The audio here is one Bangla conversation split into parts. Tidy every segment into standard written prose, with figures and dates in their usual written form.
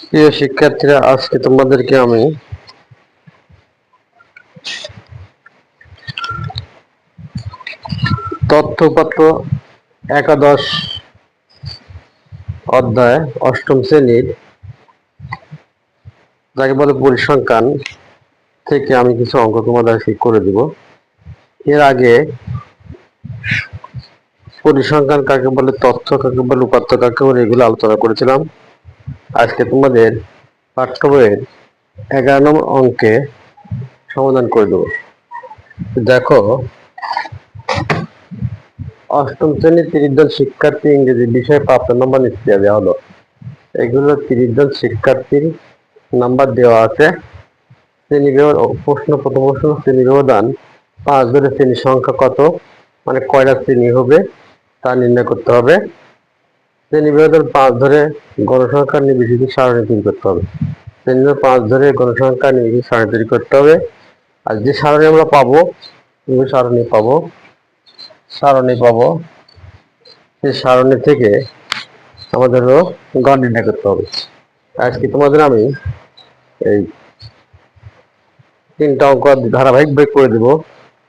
প্রিয় শিক্ষার্থীরা, আজকে তোমাদেরকে আমি তথ্যপত্র একাদশ অধ্যায় অষ্টম শ্রেণীর যাকে বলে পরিসংখ্যান থেকে আমি কিছু অঙ্ক তোমাদেরকে করে দিব। এর আগে পরিসংখ্যান কাকে বলে, তথ্য কাকে বলে, উপাত্ত কাকে বলে, এগুলো আলোচনা করেছিলাম। আজকে তোমাদের পাঠ্য বইয়ের 11 নম্বর অঙ্কে সমাধান করে দেবো। দেখো, অষ্টম শ্রেণীর 30 জন শিক্ষার্থী ইংরেজি বিষয়ে প্রাপ্ত নম্বর নিচে দেওয়া হলো। এগুলো 30 জন শিক্ষার্থীর নাম্বার দেওয়া আছে। প্রথম প্রশ্ন, শ্রেণী ব্যবধান 5 ধরে শ্রেণীর সংখ্যা কত, মানে কয়টা শ্রেণী হবে তা নির্ণয় করতে হবে। শ্রেণী ব্যবধান 5 ধরে গণসংখ্যা নির্বিশেষে সারণী তৈরি করতে হবে। শ্রেণী 5 ধরে গণসংখ্যা নির্বিশেষে সারণী তৈরি করতে হবে। আর যে সারণী আমরা পাবো, সেই সারণী থেকে আমাদেরও গড় নির্ণয় করতে হবে। আজকে তোমাদের আমি এই 3টা অঙ্ক ধারাবাহিক ভাবে করে দেব।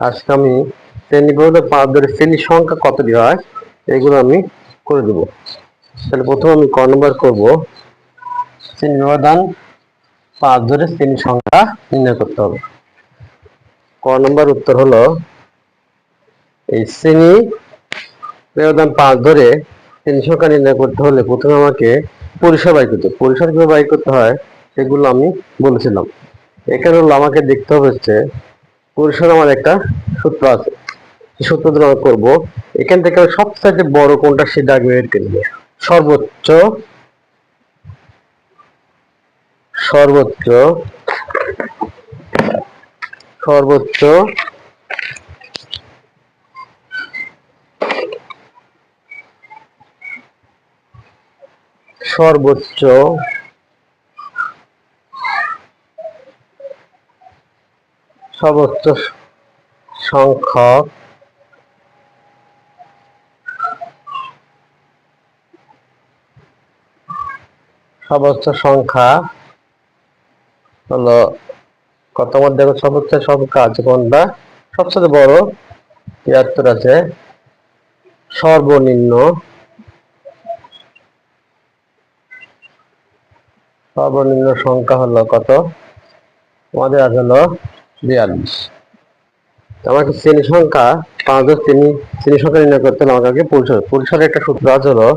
আজকে আমি শ্রেণী ব্যবধান 5 ধরে শ্রেণীর সংখ্যা কতটি হয় এগুলো আমি করে দেব। তাহলে প্রথমে আমি ক নম্বর করব, শ্রেণী ব্যবধান 5 ধরে শ্রেণীর সংখ্যা নির্ণয় করতে হবে। ক নম্বর উত্তর হলো, এই শ্রেণী ব্যবধান 5 ধরে শ্রেণী সংখ্যা নির্ণয় করতে হলে প্রথমে আমাকে পরিসর বাই করতে, পরিসর কিভাবে বাই করতে হয় সেগুলো আমি বলেছিলাম। এখানে হলো আমাকে দেখতে হবে হচ্ছে পরিসর, আমার একটা সূত্র আছে, সেই সূত্র দিয়ে আমরা করবো। এখান থেকে সবচেয়ে বড় কোনটা সেটা আগে বের করে নেব। সর্বোচ্চ সর্বোচ্চ সর্বোচ্চ সর্বোচ্চ সর্বোচ্চ সংখ্যক সর্বোচ্চ সংখ্যা হলো কত। আমার দেখো, সর্বোচ্চ সংখ্যা আছে কোনটা, সবচেয়ে বড় 73 আছে। সর্বনিম্ন সর্বনিম্ন সংখ্যা হলো কত, আমাদের আজ হলো 42। আমাকে শ্রেণী সংখ্যা 5 শ্রেণী সংখ্যা নির্ণয় করতে হলে আমাকে পরিসরের একটা সূত্র আজ হলো